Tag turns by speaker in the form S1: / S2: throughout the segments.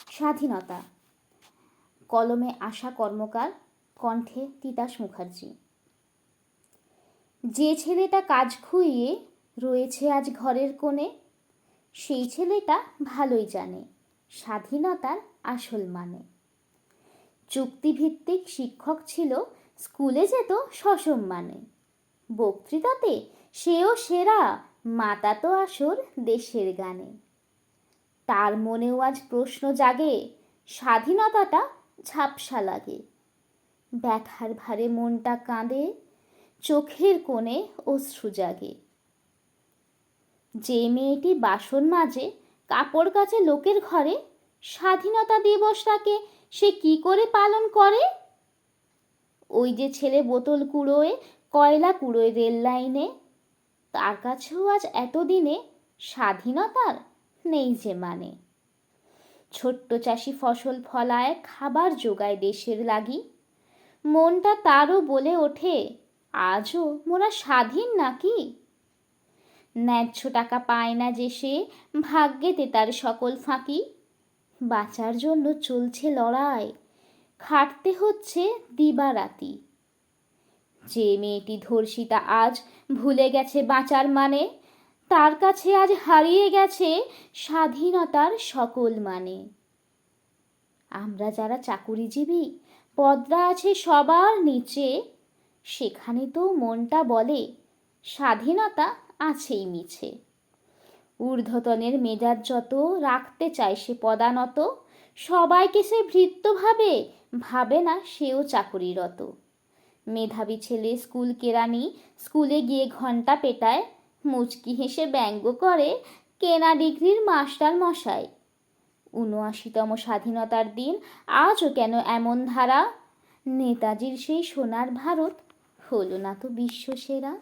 S1: স্বাধীনতা। কলমে আশা কর্মকার, কণ্ঠে তিতাস মুখার্জি। যে ছেলেটা কাজ খুইয়ে রয়েছে আজ ঘরের কোণে, সেই ছেলেটা ভালোই জানে স্বাধীনতার আসল মানে। চুক্তিভিত্তিক শিক্ষক ছিল, স্কুলে যেত সসম্মানে। বক্তৃতাতে সেও সেরা, মাতাতো আসর দেশের গানে। তার মনেও আজ প্রশ্ন জাগে, স্বাধীনতাটা ঝাপসা লাগে। ব্যথার ভারে মনটা কাঁদে, চোখের কোণে অশ্রু জাগে। যে মেয়েটি বাসন মাজে, কাপড় কাচে লোকের ঘরে, স্বাধীনতা দিবসটাকে সে কি করে পালন করে? ওই যে ছেলে বোতল কুড়োয়, কয়লা কুড়োয় রেল লাইনে, তার কাছেও আজ এতদিনে স্বাধীনতার নেই যে মানে। ছোট্ট চাষি ফসল ফলায়, খাবার জোগায় দেশের লাগি, মনটা তারও বলে ওঠে, আজও মোরা স্বাধীন নাকি? ন্যায্য টাকা পায় না যে সে, ভাগ্যেতে তার সকল ফাঁকি। বাঁচার জন্য চলছে লড়াই, খাটতে হচ্ছে দিবারাতি। যে মেয়েটি ধর্ষিতা আজ ভুলে গেছে বাঁচার মানে, তার কাছে আজ হারিয়ে গেছে স্বাধীনতার সকল মানে। আমরা যারা চাকুরিজীবী, পদরা আছে সবার নিচে, সেখানে তো মনটা বলে স্বাধীনতা আছেই মিছে। ঊর্ধ্বতনের মেজাজ যত রাখতে চায় সে পদানত, সবাইকে সে ভৃত্য ভাবে, ভাবে না সেও চাকুরিরত। মেধাবী ছেলে স্কুল কেরানি, স্কুলে গিয়ে ঘন্টা পেটায়, মুচকি হেসে ব্যঙ্গ করে কেনা ডিগ্রির মাস্টার মশাই। ৭৯তম স্বাধীনতার দিন আজও কেন এমন ধারা? নেতাজির সেই সোনার ভারত হলো না তো বিশ্ব সেরা।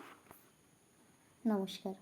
S1: নমস্কার।